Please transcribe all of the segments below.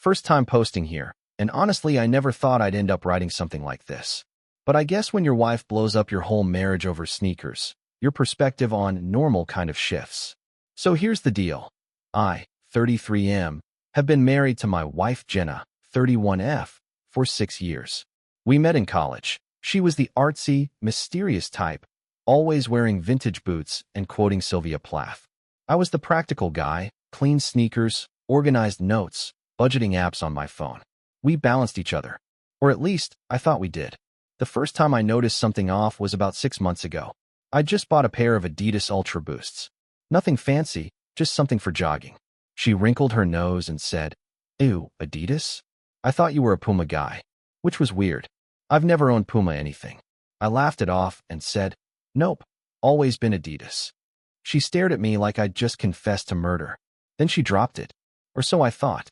First time posting here, and honestly I never thought I'd end up writing something like this. But I guess when your wife blows up your whole marriage over sneakers, your perspective on normal kind of shifts. So here's the deal. I, 33M, have been married to my wife Jenna, 31F, for 6 years. We met in college. She was the artsy, mysterious type, always wearing vintage boots and quoting Sylvia Plath. I was the practical guy, clean sneakers, organized notes, budgeting apps on my phone. We balanced each other. Or at least, I thought we did. The first time I noticed something off was about 6 months ago. I just bought a pair of Adidas Ultra Boosts. Nothing fancy, just something for jogging. She wrinkled her nose and said, "Ew, Adidas? I thought you were a Puma guy." Which was weird. I've never owned Puma anything. I laughed it off and said, "Nope, always been Adidas." She stared at me like I'd just confessed to murder. Then she dropped it. Or so I thought.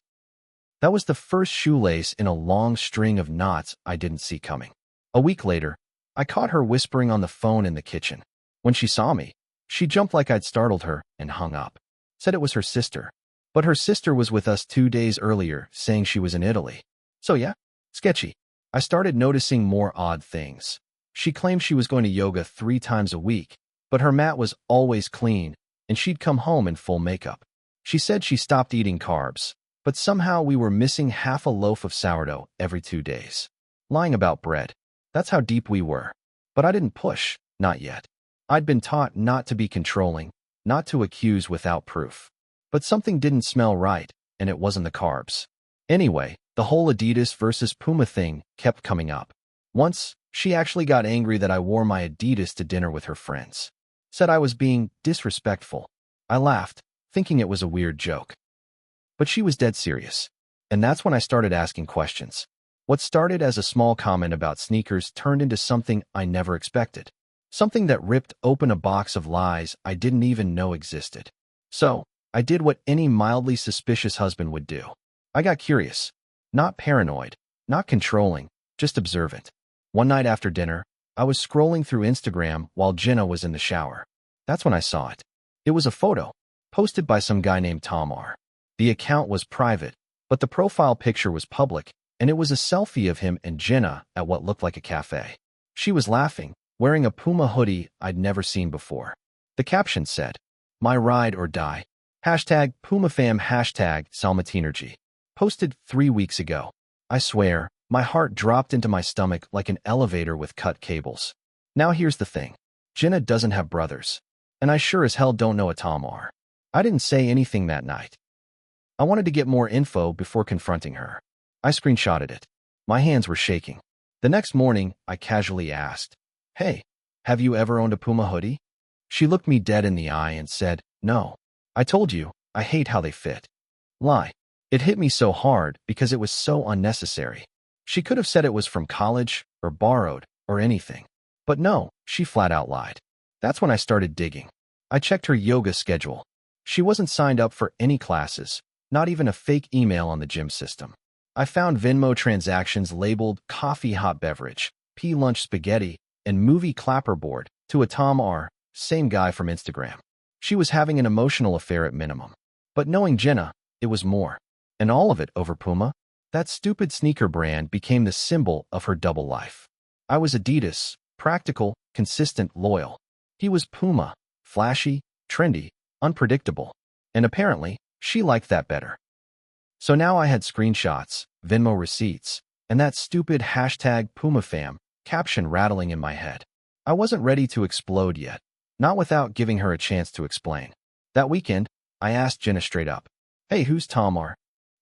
That was the first shoelace in a long string of knots I didn't see coming. A week later, I caught her whispering on the phone in the kitchen. When she saw me, she jumped like I'd startled her and hung up. Said it was her sister. But her sister was with us 2 days earlier, saying she was in Italy. So yeah, sketchy. I started noticing more odd things. She claimed she was going to yoga 3 times a week, but her mat was always clean, and she'd come home in full makeup. She said she stopped eating carbs, but somehow we were missing half a loaf of sourdough every 2 days. Lying about bread. That's how deep we were. But I didn't push, not yet. I'd been taught not to be controlling, not to accuse without proof. But something didn't smell right, and it wasn't the carbs. Anyway, the whole Adidas versus Puma thing kept coming up. Once, she actually got angry that I wore my Adidas to dinner with her friends. Said I was being disrespectful. I laughed, thinking it was a weird joke. But she was dead serious. And that's when I started asking questions. What started as a small comment about sneakers turned into something I never expected. Something that ripped open a box of lies I didn't even know existed. So, I did what any mildly suspicious husband would do. I got curious. Not paranoid, not controlling, just observant. One night after dinner, I was scrolling through Instagram while Jenna was in the shower. That's when I saw it. It was a photo, posted by some guy named Tom R. The account was private, but the profile picture was public, and it was a selfie of him and Jenna at what looked like a cafe. She was laughing, wearing a Puma hoodie I'd never seen before. The caption said, "My ride or die. Hashtag PumaFam hashtag Salmatinergy." Posted 3 weeks ago. I swear, my heart dropped into my stomach like an elevator with cut cables. Now here's the thing. Jenna doesn't have brothers, and I sure as hell don't know a Tom R. I didn't say anything that night. I wanted to get more info before confronting her. I screenshotted it. My hands were shaking. The next morning, I casually asked, "Hey, have you ever owned a Puma hoodie?" She looked me dead in the eye and said, "No. I told you, I hate how they fit." Lie. It hit me so hard because it was so unnecessary. She could have said it was from college, or borrowed, or anything. But no, she flat out lied. That's when I started digging. I checked her yoga schedule. She wasn't signed up for any classes, not even a fake email on the gym system. I found Venmo transactions labeled coffee hot beverage, lunch spaghetti, and movie clapperboard to a Tom R., same guy from Instagram. She was having an emotional affair at minimum. But knowing Jenna, it was more. And all of it over Puma. That stupid sneaker brand became the symbol of her double life. I was Adidas, practical, consistent, loyal. He was Puma, flashy, trendy, unpredictable. And apparently, she liked that better. So now I had screenshots, Venmo receipts, and that stupid hashtag PumaFam caption rattling in my head. I wasn't ready to explode yet, not without giving her a chance to explain. That weekend, I asked Jenna straight up, "Hey, who's Tom R?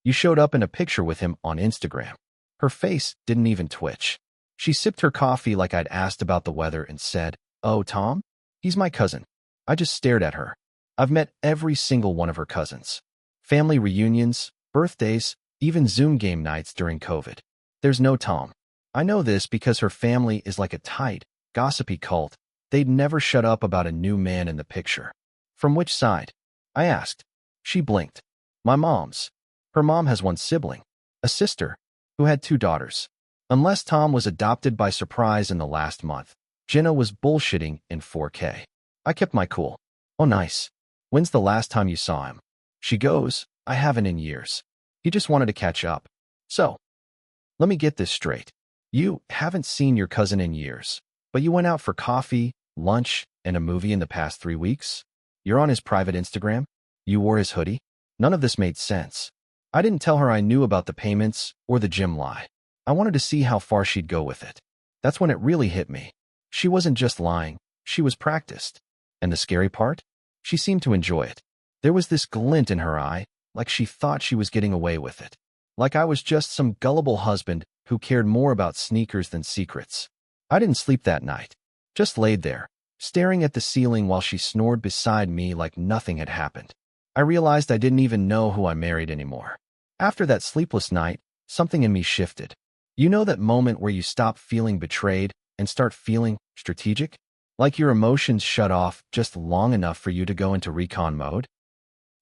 You showed up in a picture with him on Instagram." Her face didn't even twitch. She sipped her coffee like I'd asked about the weather and said, "Oh, Tom? He's my cousin." I just stared at her. I've met every single one of her cousins. Family reunions, birthdays, even Zoom game nights during COVID. There's no Tom. I know this because her family is like a tight, gossipy cult. They'd never shut up about a new man in the picture. From which side? I asked. She blinked. My mom's. Her mom has one sibling, a sister, who had 2 daughters. Unless Tom was adopted by surprise in the last month, Jenna was bullshitting in 4K. I kept my cool. "Oh, nice. When's the last time you saw him?" She goes, "I haven't in years." He just wanted to catch up. So, let me get this straight. You haven't seen your cousin in years, but you went out for coffee, lunch, and a movie in the past 3 weeks? You're on his private Instagram? You wore his hoodie? None of this made sense. I didn't tell her I knew about the payments or the gym lie. I wanted to see how far she'd go with it. That's when it really hit me. She wasn't just lying, she was practiced. And the scary part? She seemed to enjoy it. There was this glint in her eye, like she thought she was getting away with it. Like I was just some gullible husband who cared more about sneakers than secrets. I didn't sleep that night. Just laid there, staring at the ceiling while she snored beside me like nothing had happened. I realized I didn't even know who I married anymore. After that sleepless night, something in me shifted. You know that moment where you stop feeling betrayed and start feeling strategic? Like your emotions shut off just long enough for you to go into recon mode?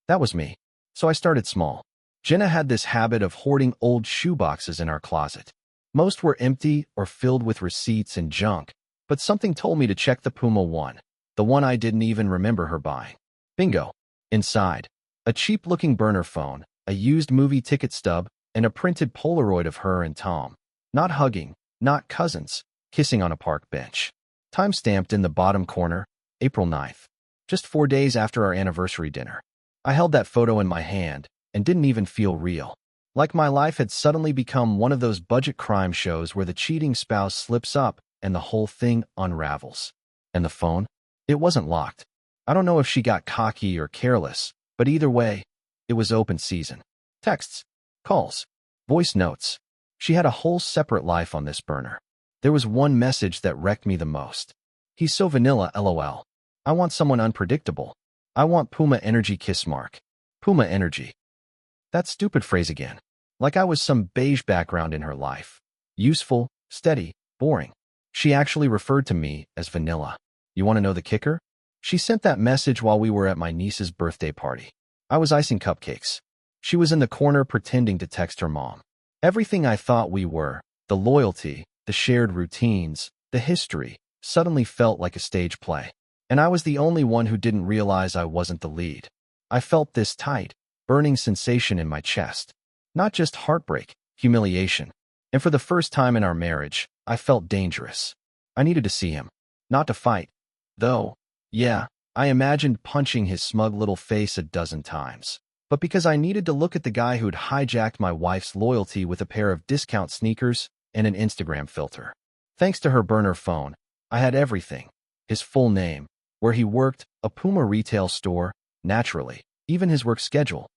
That was me. So I started small. Jenna had this habit of hoarding old shoeboxes in our closet. Most were empty or filled with receipts and junk, but something told me to check the Puma one, the one I didn't even remember her buying. Bingo. Inside, a cheap-looking burner phone, a used movie ticket stub, and a printed Polaroid of her and Tom. Not hugging, not cousins, kissing on a park bench. Time-stamped in the bottom corner, April 9th. Just 4 days after our anniversary dinner. I held that photo in my hand and didn't even feel real. Like my life had suddenly become one of those budget crime shows where the cheating spouse slips up and the whole thing unravels. And the phone? It wasn't locked. I don't know if she got cocky or careless, but either way, it was open season. Texts, calls, voice notes. She had a whole separate life on this burner. There was one message that wrecked me the most. He's so vanilla, lol. I want someone unpredictable. I want Puma energy kiss mark. Puma energy. That stupid phrase again. Like I was some beige background in her life. Useful, steady, boring. She actually referred to me as vanilla. You want to know the kicker? She sent that message while we were at my niece's birthday party. I was icing cupcakes. She was in the corner pretending to text her mom. Everything I thought we were, the loyalty, the shared routines, the history, suddenly felt like a stage play. And I was the only one who didn't realize I wasn't the lead. I felt this tight, burning sensation in my chest. Not just heartbreak, humiliation. And for the first time in our marriage, I felt dangerous. I needed to see him. Not to fight. Though, yeah, I imagined punching his smug little face a dozen times. But because I needed to look at the guy who'd hijacked my wife's loyalty with a pair of discount sneakers and an Instagram filter. Thanks to her burner phone, I had everything. His full name, where he worked, a Puma retail store, naturally, even his work schedule.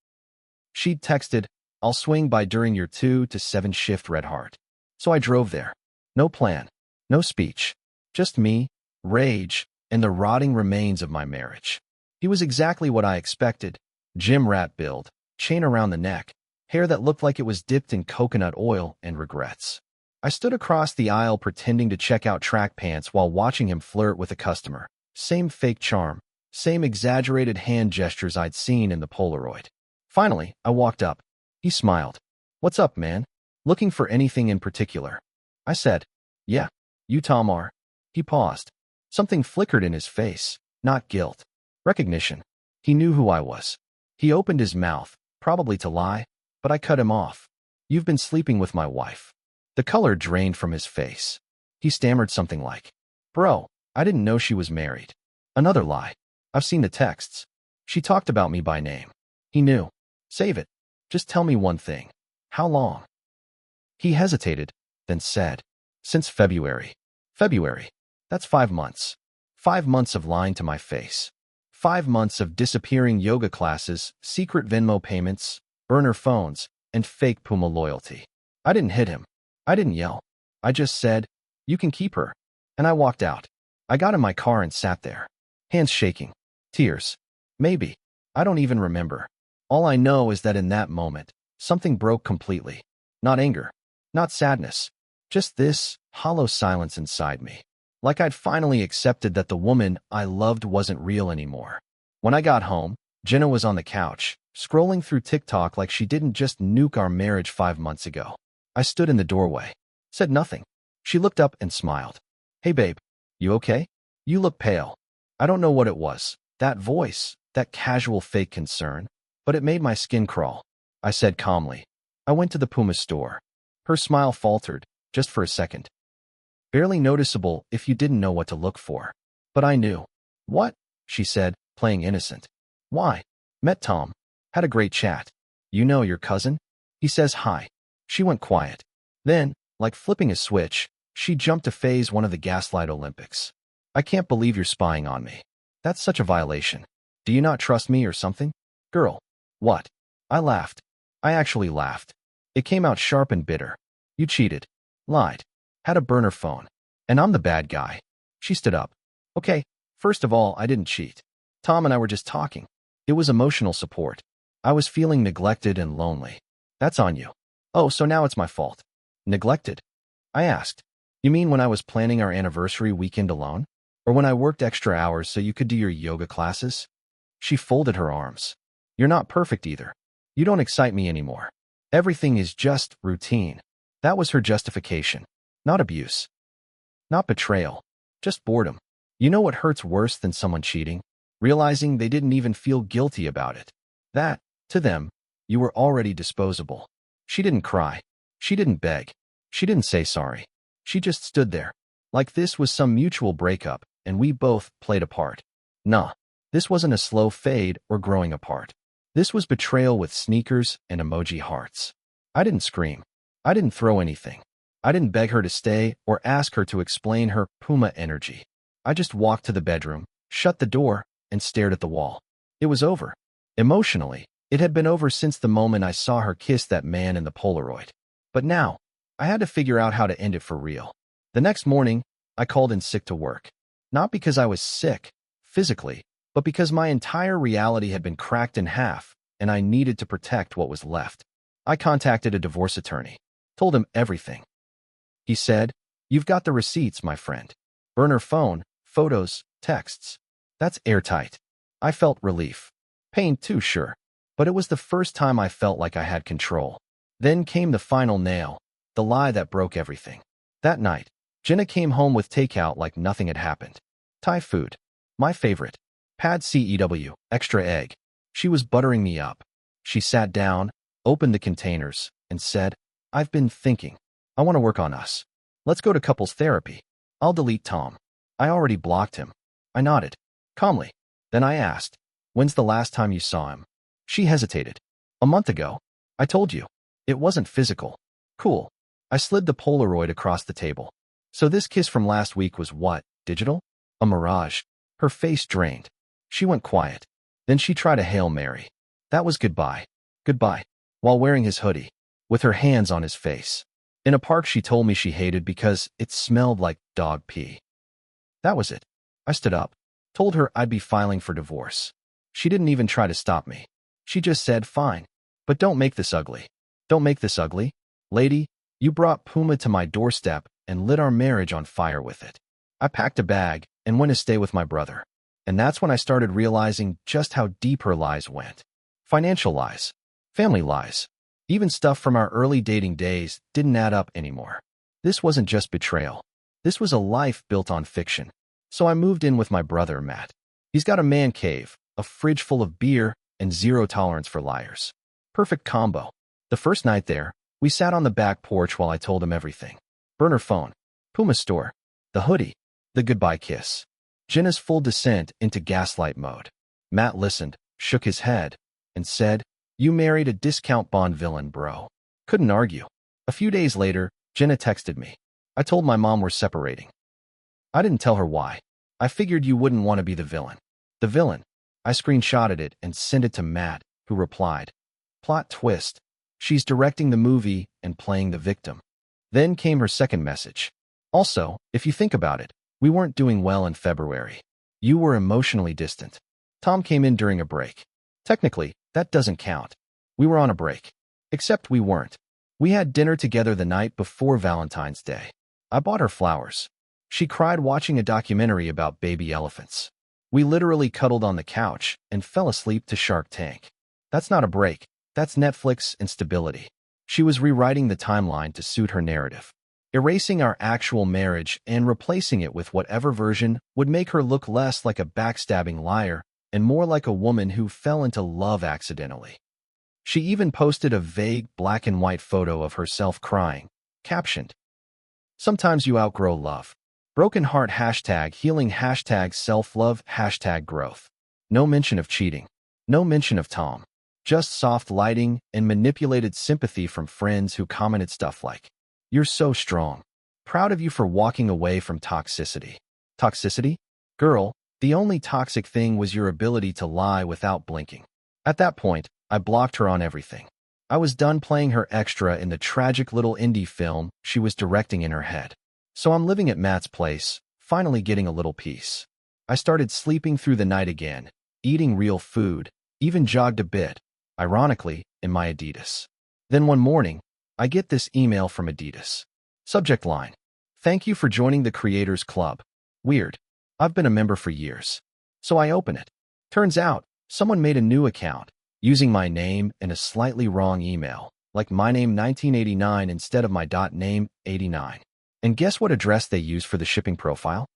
She'd texted, "I'll swing by during your 2 to 7 shift, Red Heart." So I drove there. No plan, no speech. Just me, rage, and the rotting remains of my marriage. He was exactly what I expected. Gym rat build, chain around the neck, hair that looked like it was dipped in coconut oil, and regrets. I stood across the aisle pretending to check out track pants while watching him flirt with a customer. Same fake charm, same exaggerated hand gestures I'd seen in the Polaroid. Finally, I walked up. He smiled. "What's up, man? Looking for anything in particular?" I said, "Yeah, you Tom are." He paused. Something flickered in his face, not guilt. Recognition. He knew who I was. He opened his mouth, probably to lie, but I cut him off. "You've been sleeping with my wife." The color drained from his face. He stammered something like, "Bro, I didn't know she was married." Another lie. "I've seen the texts. She talked about me by name." He knew. "Save it. Just tell me one thing. How long?" He hesitated, then said, "Since February." February. That's 5 months. 5 months of lying to my face. 5 months of disappearing yoga classes, secret Venmo payments, burner phones, and fake Puma loyalty. I didn't hit him. I didn't yell. I just said, "You can keep her." And I walked out. I got in my car and sat there. Hands shaking. Tears. Maybe. I don't even remember. All I know is that in that moment, something broke completely. Not anger. Not sadness. Just this hollow silence inside me. Like I'd finally accepted that the woman I loved wasn't real anymore. When I got home, Jenna was on the couch, scrolling through TikTok like she didn't just nuke our marriage 5 months ago. I stood in the doorway. Said nothing. She looked up and smiled. "Hey babe, you okay? You look pale." I don't know what it was. That voice, that casual fake concern, but it made my skin crawl. I said calmly, I went to the Puma store. Her smile faltered, just for a second. Barely noticeable if you didn't know what to look for. But I knew. What? She said, playing innocent. Why? Met Tom. Had a great chat. You know your cousin? He says hi. She went quiet. Then, like flipping a switch, she jumped to phase one of the Gaslight Olympics. I can't believe you're spying on me. That's such a violation. Do you not trust me or something? Girl. What? I laughed. I actually laughed. It came out sharp and bitter. You cheated. Lied. Had a burner phone. And I'm the bad guy. She stood up. Okay, first of all, I didn't cheat. Tom and I were just talking. It was emotional support. I was feeling neglected and lonely. That's on you. Oh, so now it's my fault. Neglected? I asked. You mean when I was planning our anniversary weekend alone? Or when I worked extra hours so you could do your yoga classes? She folded her arms. You're not perfect either. You don't excite me anymore. Everything is just routine. That was her justification. Not abuse. Not betrayal. Just boredom. You know what hurts worse than someone cheating? Realizing they didn't even feel guilty about it. That, to them, you were already disposable. She didn't cry. She didn't beg. She didn't say sorry. She just stood there. Like this was some mutual breakup, and we both played a part. Nah. This wasn't a slow fade or growing apart. This was betrayal with sneakers and emoji hearts. I didn't scream. I didn't throw anything. I didn't beg her to stay or ask her to explain her Puma energy. I just walked to the bedroom, shut the door, and stared at the wall. It was over. Emotionally, it had been over since the moment I saw her kiss that man in the Polaroid. But now, I had to figure out how to end it for real. The next morning, I called in sick to work. Not because I was sick, physically, but because my entire reality had been cracked in half, and I needed to protect what was left. I contacted a divorce attorney. Told him everything. He said, "You've got the receipts, my friend. Burner phone, photos, texts. That's airtight." I felt relief. Pain too, sure. But it was the first time I felt like I had control. Then came the final nail, the lie that broke everything. That night, Jenna came home with takeout like nothing had happened. Thai food. My favorite. Pad CEW, extra egg. She was buttering me up. She sat down, opened the containers, and said, "I've been thinking. I want to work on us. Let's go to couples therapy. I'll delete Tom. I already blocked him." I nodded. Calmly. Then I asked, "When's the last time you saw him?" She hesitated. "A month ago. I told you. It wasn't physical." Cool. I slid the Polaroid across the table. So this kiss from last week was what? Digital? A mirage? Her face drained. She went quiet. Then she tried a Hail Mary. That was goodbye. Goodbye. While wearing his hoodie. With her hands on his face. In a park she told me she hated because it smelled like dog pee. That was it. I stood up. Told her I'd be filing for divorce. She didn't even try to stop me. She just said, "Fine. But don't make this ugly. Don't make this ugly. Lady, you brought Puma to my doorstep and lit our marriage on fire with it." I packed a bag and went to stay with my brother. And that's when I started realizing just how deep her lies went. Financial lies. Family lies. Even stuff from our early dating days didn't add up anymore. This wasn't just betrayal. This was a life built on fiction. So I moved in with my brother, Matt. He's got a man cave, a fridge full of beer, and zero tolerance for liars. Perfect combo. The first night there, we sat on the back porch while I told him everything. Burner phone. Puma store. The hoodie. The goodbye kiss. Jenna's full descent into gaslight mode. Matt listened, shook his head, and said, "You married a discount Bond villain, bro." Couldn't argue. A few days later, Jenna texted me. I told my mom we're separating. I didn't tell her why. I figured you wouldn't want to be the villain. The villain. I screenshotted it and sent it to Matt, who replied, "Plot twist. She's directing the movie and playing the victim." Then came her second message. "Also, if you think about it, we weren't doing well in February. You were emotionally distant. Tom came in during a break. Technically, that doesn't count. We were on a break. Except we weren't. We had dinner together the night before Valentine's Day. I bought her flowers. She cried watching a documentary about baby elephants. We literally cuddled on the couch and fell asleep to Shark Tank. That's not a break. That's Netflix and stability." She was rewriting the timeline to suit her narrative. Erasing our actual marriage and replacing it with whatever version would make her look less like a backstabbing liar and more like a woman who fell into love accidentally. She even posted a vague black and white photo of herself crying, captioned, "Sometimes you outgrow love. Broken heart hashtag healing hashtag self-love hashtag growth." No mention of cheating. No mention of Tom. Just soft lighting and manipulated sympathy from friends who commented stuff like, "You're so strong. Proud of you for walking away from toxicity." Toxicity? Girl, the only toxic thing was your ability to lie without blinking. At that point, I blocked her on everything. I was done playing her extra in the tragic little indie film she was directing in her head. So I'm living at Matt's place, finally getting a little peace. I started sleeping through the night again, eating real food, even jogged a bit, ironically, in my Adidas. Then one morning, I get this email from Adidas. Subject line: "Thank you for joining the Creators Club." Weird. I've been a member for years. So I open it. Turns out, someone made a new account, using my name and a slightly wrong email, like my name 1989 instead of my .name 89. And guess what address they used for the shipping profile?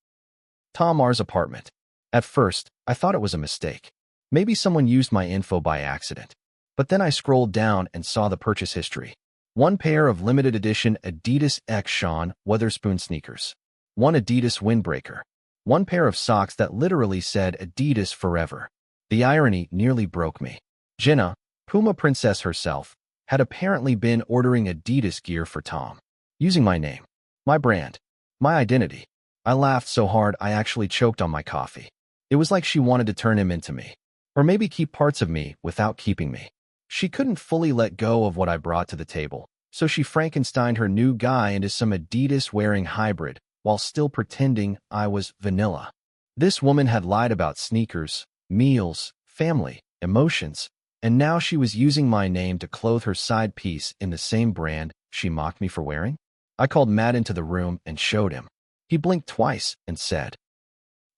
Tom R's apartment. At first, I thought it was a mistake. Maybe someone used my info by accident. But then I scrolled down and saw the purchase history. One pair of limited edition Adidas X Sean Weatherspoon sneakers. One Adidas windbreaker. One pair of socks that literally said Adidas forever. The irony nearly broke me. Jenna, Puma princess herself, had apparently been ordering Adidas gear for Tom, using my name, my brand, my identity. I laughed so hard I actually choked on my coffee. It was like she wanted to turn him into me, or maybe keep parts of me without keeping me. She couldn't fully let go of what I brought to the table, so she Frankensteined her new guy into some Adidas-wearing hybrid, while still pretending I was vanilla. This woman had lied about sneakers, meals, family, emotions, and now she was using my name to clothe her side piece in the same brand she mocked me for wearing. I called Matt into the room and showed him. He blinked twice and said,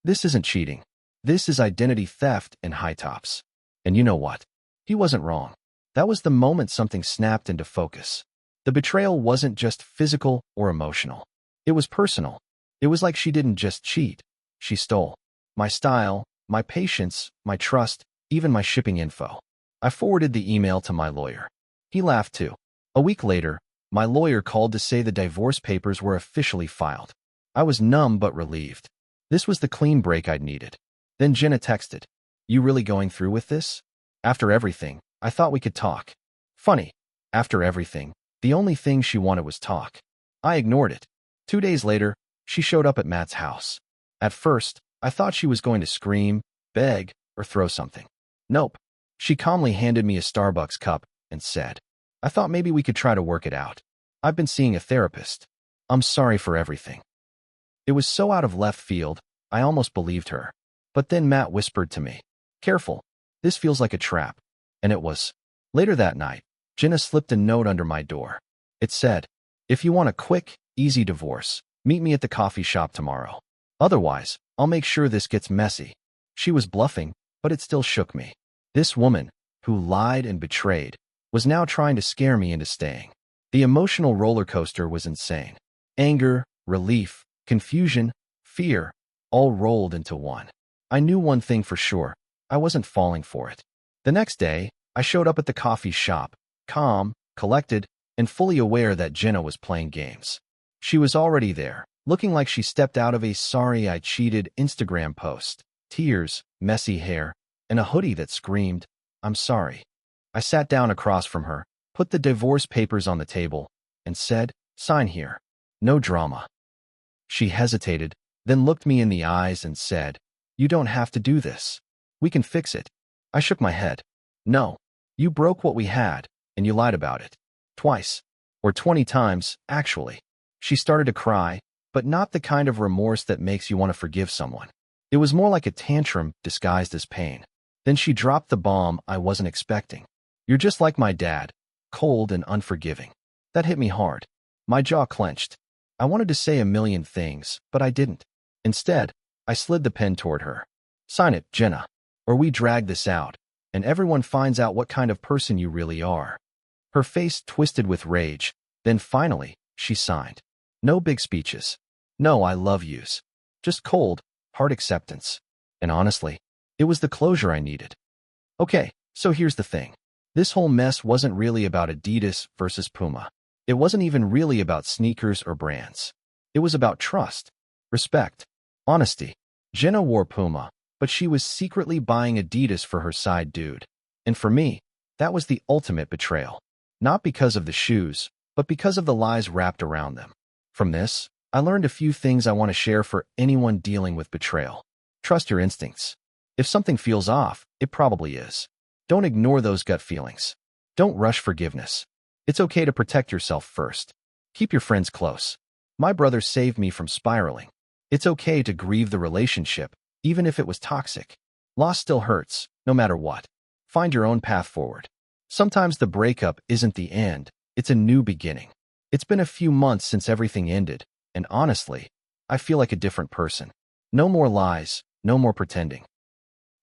"This isn't cheating. This is identity theft and high tops." And you know what? He wasn't wrong. That was the moment something snapped into focus. The betrayal wasn't just physical or emotional. It was personal. It was like she didn't just cheat. She stole my style, my patience, my trust, even my shipping info. I forwarded the email to my lawyer. He laughed too. A week later, my lawyer called to say the divorce papers were officially filed. I was numb but relieved. This was the clean break I'd needed. Then Jenna texted, "You really going through with this? After everything, I thought we could talk." Funny. After everything, the only thing she wanted was talk. I ignored it. 2 days later, she showed up at Matt's house. At first, I thought she was going to scream, beg, or throw something. Nope. She calmly handed me a Starbucks cup and said, "I thought maybe we could try to work it out. I've been seeing a therapist. I'm sorry for everything." It was so out of left field, I almost believed her. But then Matt whispered to me, "Careful, this feels like a trap." And it was. Later that night, Jenna slipped a note under my door. It said, "If you want a quick, easy divorce, meet me at the coffee shop tomorrow. Otherwise, I'll make sure this gets messy." She was bluffing, but it still shook me. This woman, who lied and betrayed, was now trying to scare me into staying. The emotional roller coaster was insane. Anger, relief, confusion, fear, all rolled into one. I knew one thing for sure. I wasn't falling for it. The next day, I showed up at the coffee shop, calm, collected, and fully aware that Jenna was playing games. She was already there, looking like she stepped out of a "sorry I cheated" Instagram post. Tears, messy hair, and a hoodie that screamed, "I'm sorry." I sat down across from her, put the divorce papers on the table, and said, "Sign here." No drama. She hesitated, then looked me in the eyes and said, "You don't have to do this. We can fix it." I shook my head. "No. You broke what we had, and you lied about it. Twice. Or 20 times, actually." She started to cry, but not the kind of remorse that makes you want to forgive someone. It was more like a tantrum disguised as pain. Then she dropped the bomb I wasn't expecting. "You're just like my dad, cold and unforgiving." That hit me hard. My jaw clenched. I wanted to say a million things, but I didn't. Instead, I slid the pen toward her. "Sign it, Jenna, or we drag this out, and everyone finds out what kind of person you really are." Her face twisted with rage. Then finally, she signed. No big speeches. No "I love yous." Just cold, hard acceptance. And honestly, it was the closure I needed. Okay, so here's the thing. This whole mess wasn't really about Adidas versus Puma. It wasn't even really about sneakers or brands. It was about trust, respect, honesty. Jenna wore Puma, but she was secretly buying Adidas for her side dude. And for me, that was the ultimate betrayal. Not because of the shoes, but because of the lies wrapped around them. From this, I learned a few things I want to share for anyone dealing with betrayal. Trust your instincts. If something feels off, it probably is. Don't ignore those gut feelings. Don't rush forgiveness. It's okay to protect yourself first. Keep your friends close. My brother saved me from spiraling. It's okay to grieve the relationship, even if it was toxic. Loss still hurts, no matter what. Find your own path forward. Sometimes the breakup isn't the end, it's a new beginning. It's been a few months since everything ended, and honestly, I feel like a different person. No more lies, no more pretending.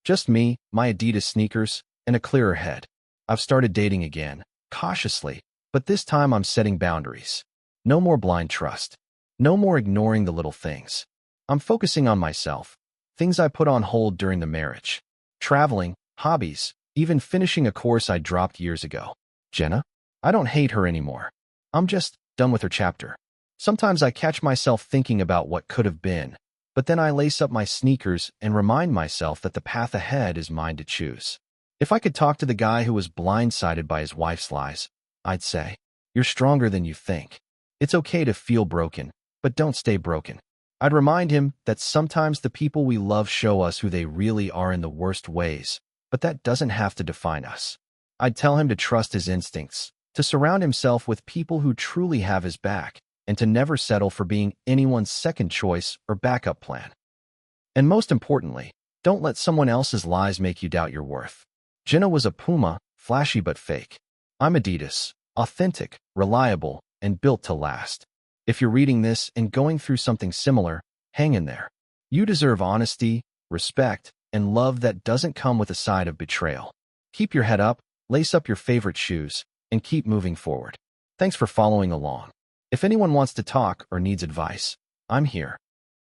Just me, my Adidas sneakers, and a clearer head. I've started dating again, cautiously, but this time I'm setting boundaries. No more blind trust. No more ignoring the little things. I'm focusing on myself, things I put on hold during the marriage. Traveling, hobbies, even finishing a course I dropped years ago. Jenna? I don't hate her anymore. I'm just done with her chapter. Sometimes I catch myself thinking about what could have been, but then I lace up my sneakers and remind myself that the path ahead is mine to choose. If I could talk to the guy who was blindsided by his wife's lies, I'd say, "You're stronger than you think. It's okay to feel broken, but don't stay broken." I'd remind him that sometimes the people we love show us who they really are in the worst ways, but that doesn't have to define us. I'd tell him to trust his instincts, to surround himself with people who truly have his back, and to never settle for being anyone's second choice or backup plan. And most importantly, don't let someone else's lies make you doubt your worth. Jenna was a Puma, flashy but fake. I'm Adidas, authentic, reliable, and built to last. If you're reading this and going through something similar, hang in there. You deserve honesty, respect, and love that doesn't come with a side of betrayal. Keep your head up, lace up your favorite shoes, and keep moving forward. Thanks for following along. If anyone wants to talk or needs advice, I'm here.